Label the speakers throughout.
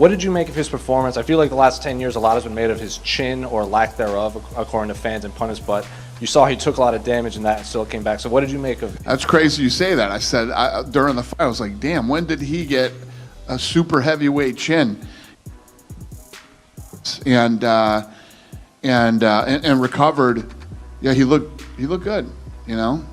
Speaker 1: What did you make of his performance? I feel like the last 10 years, a lot has been made of his chin or lack thereof, according to fans and pundits, but you saw he took a lot of damage and that and still came back. So what did you make of it?
Speaker 2: That's crazy you say that. I said during the fight, I was like, damn, when did he get a super heavyweight chin? And recovered. Yeah, he looked good, you know?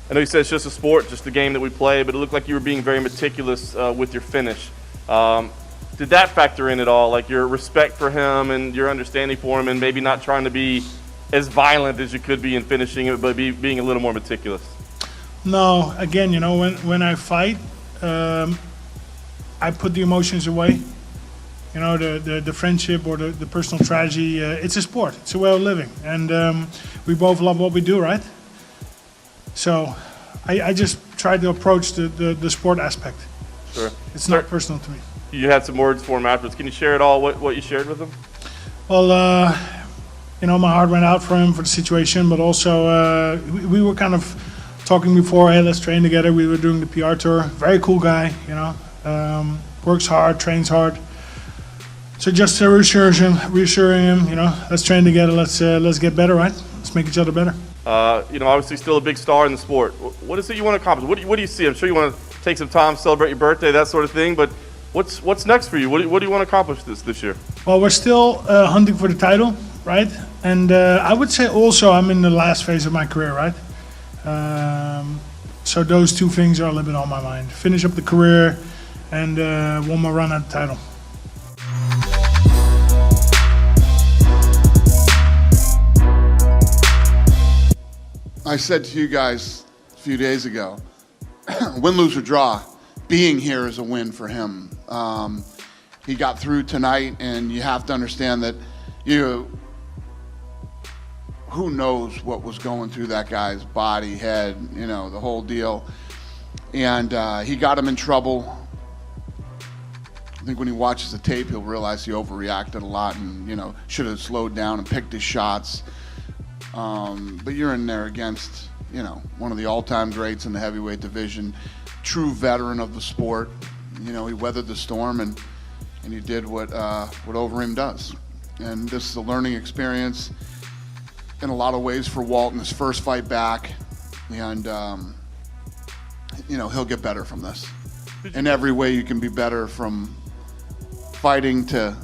Speaker 3: I know you said it's just a sport, just a game that we play, but it looked like you were being very meticulous with your finish. Did that factor in at all, like your respect for him and your understanding for him and maybe not trying to be as violent as you could be in finishing it, but being a little more meticulous?
Speaker 4: No, again, you know, when I fight, I put the emotions away. You know, the friendship or the personal tragedy, it's a sport, it's a way of living. And we both love what we do, right? So I just tried to approach the sport aspect.
Speaker 3: Sure.
Speaker 4: It's not personal to me.
Speaker 3: You had some words for him afterwards. Can you share at all what you shared with him?
Speaker 4: Well, you know, my heart went out for him for the situation, but also we were kind of talking before, hey, let's train together. We were doing the PR tour. Very cool guy, you know, works hard, trains hard. So just to reassuring him, you know, let's train together. Let's get better, right? Let's make each other better.
Speaker 3: You know, obviously still a big star in the sport. What is it you want to accomplish? What do you see? I'm sure you want to take some time, celebrate your birthday, that sort of thing, but what's next for you? What do you want to accomplish this year?
Speaker 4: Well, we're still hunting for the title, right? And I would say also I'm in the last phase of my career, right? So those two things are a little bit on my mind. Finish up the career and one more run at the title.
Speaker 2: I said to you guys a few days ago, win, lose, or draw, being here is a win for him. He got through tonight, and you have to understand that who knows what was going through that guy's body, head, you know, the whole deal. And he got him in trouble. I think when he watches the tape, he'll realize he overreacted a lot and, you know, should have slowed down and picked his shots. But you're in there against, you know, one of the all-time greats in the heavyweight division, true veteran of the sport. You know, he weathered the storm and he did what Overeem does. And this is a learning experience in a lot of ways for Walt in his first fight back. And, you know, he'll get better from this. In every way you can be better, from fighting to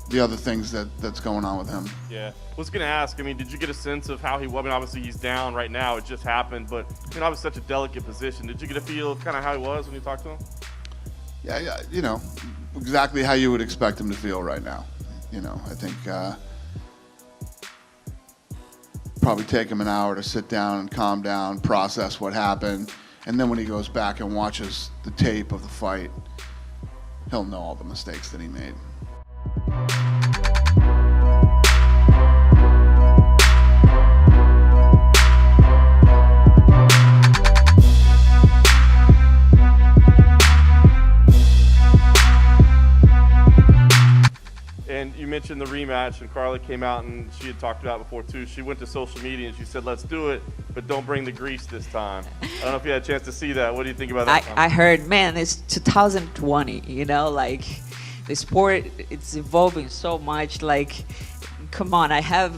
Speaker 2: the other things that's going on with him.
Speaker 3: Yeah. I was going to ask, I mean, did you get a sense of how he was? I mean, obviously he's down right now. It just happened. But, you know, obviously such a delicate position. Did you get a feel of kind of how he was when you talked to him?
Speaker 2: Yeah, you know, exactly how you would expect him to feel right now. You know, I think probably take him an hour to sit down and calm down, process what happened. And then when he goes back and watches the tape of the fight, he'll know all the mistakes that he made.
Speaker 3: And you mentioned the rematch, and Carla came out and she had talked about it before too. She went to social media and she said, let's do it, but don't bring the grease this time. I don't know if you had a chance to see that. What do you think about that?
Speaker 5: I heard, man, it's 2020, you know, like the sport, it's evolving so much. Like, come on, I have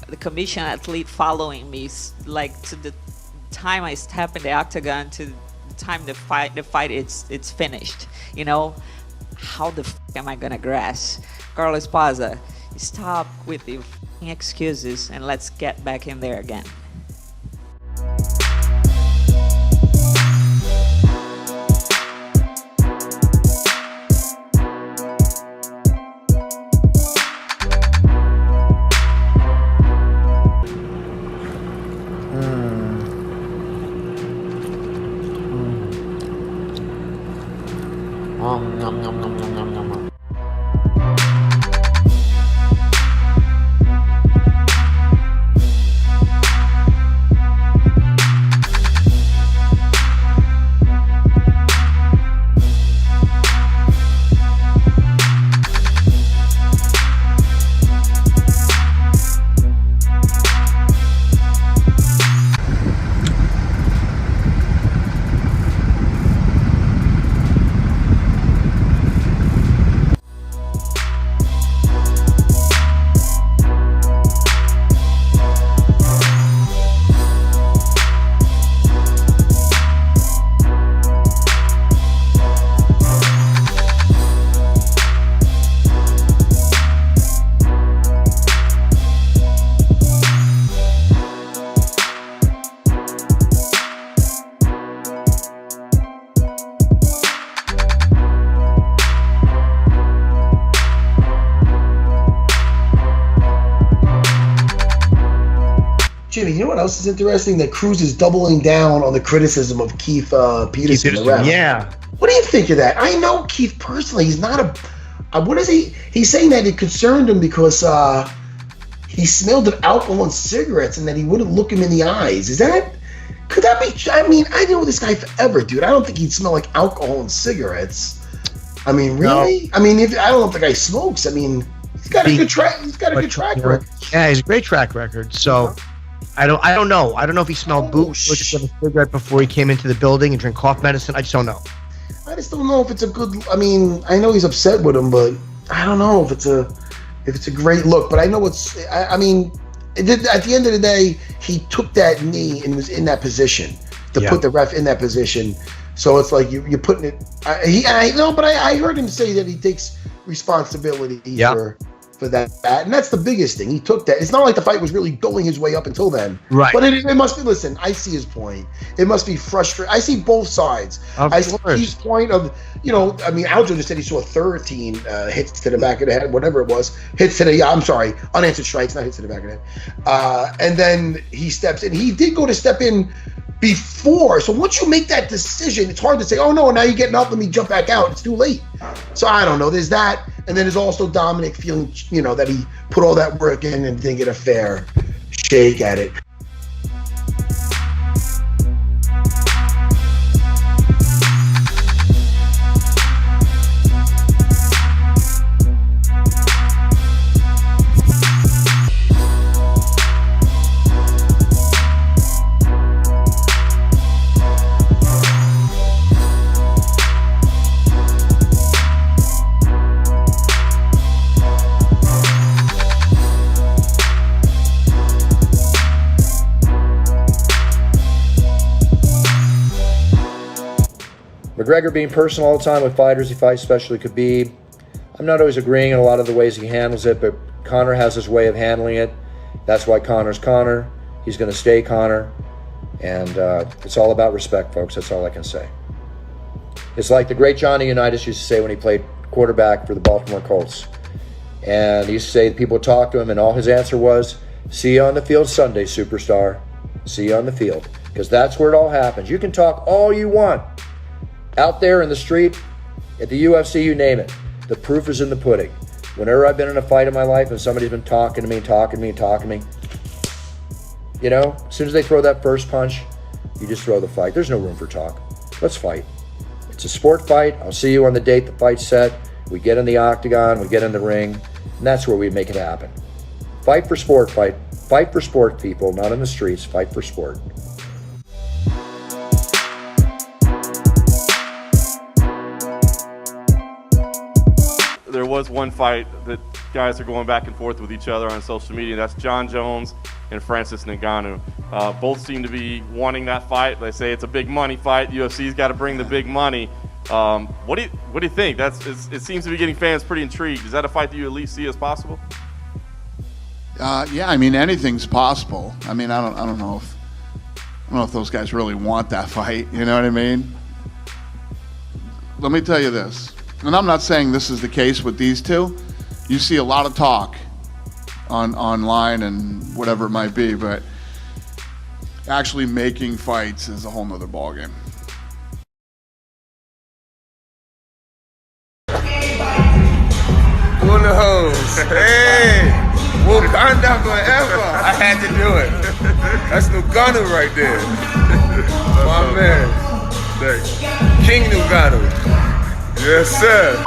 Speaker 5: the commission athlete following me, like to the time I step in the octagon to the time the fight it's finished, you know. How the f am I gonna grasp? Carlos Paza, stop with the excuses and let's get back in there again.
Speaker 6: Nom, nom, nom, nom, nom, nom, nom, nom.
Speaker 7: Jimmy, you know what else is interesting? That Cruz is doubling down on the criticism of Keith Peterson, the ref.
Speaker 8: Yeah.
Speaker 7: What do you think of that? I know Keith personally. He's not a. What is he? He's saying that it concerned him because he smelled of alcohol and cigarettes, and that he wouldn't look him in the eyes. Is that? Could that be? I mean, I know this guy forever, dude. I don't think he'd smell like alcohol and cigarettes. I mean, really? No. I mean, I don't know if the guy smokes. I mean, he's got a good track. He's got a good track record.
Speaker 8: Yeah, he's a great track record. So. I don't know. I don't know if he smelled booze or just a cigarette before he came into the building and drank cough medicine. I just don't know.
Speaker 7: I just don't know if it's a good. I mean, I know he's upset with him, but I don't know if it's a great look. But I know it's. I mean, at the end of the day, he took that knee and was in that position to put the ref in that position. So it's like you're putting it. But I heard him say that he takes responsibility for that, and that's the biggest thing. He took that. It's not like the fight was really going his way up until then.
Speaker 8: Right.
Speaker 7: But it must be, listen, I see his point. It must be frustrating. I see both sides. I see his point of, I mean, Aljo just said he saw 13 hits to the back of the head, whatever it was. Unanswered strikes, not hits to the back of the head. And then he steps in. He did go to step in before. So once you make that decision, it's hard to say, oh no, now you're getting up, let me jump back out. It's too late. So I don't know. There's that. And then there's also Dominic feeling, that he put all that work in and didn't get a fair shake at it.
Speaker 9: McGregor being personal all the time with fighters he fights, especially Khabib. I'm not always agreeing in a lot of the ways he handles it, but Conor has his way of handling it. That's why Conor's Conor. He's going to stay Conor. And it's all about respect, folks. That's all I can say. It's like the great Johnny Unitas used to say when he played quarterback for the Baltimore Colts. And he used to say people talk to him, and all his answer was, see you on the field Sunday, superstar. See you on the field. Because that's where it all happens. You can talk all you want. Out there in the street, at the UFC, you name it. The proof is in the pudding. Whenever I've been in a fight in my life and somebody's been talking to me, as soon as they throw that first punch, you just throw the fight. There's no room for talk. Let's fight. It's a sport fight. I'll see you on the date the fight's set. We get in the octagon, we get in the ring, and that's where we make it happen. Fight for sport, fight. Fight for sport, people, not in the streets. Fight for sport.
Speaker 3: There was one fight that guys are going back and forth with each other on social media. That's Jon Jones and Francis Ngannou. Both seem to be wanting that fight. They say it's a big money fight. UFC's got to bring the big money. What do you think? It seems to be getting fans pretty intrigued. Is that a fight that you at least see as possible?
Speaker 2: Yeah, I mean, anything's possible. I mean, I don't know if those guys really want that fight. You know what I mean? Let me tell you this. And I'm not saying this is the case with these two. You see a lot of talk online and whatever it might be, but actually making fights is a whole nother ballgame.
Speaker 10: Yes. Hey. Wakanda forever. I had to do it. That's Ngannou right there. My man. Thanks. King Ngannou. Yes, sir.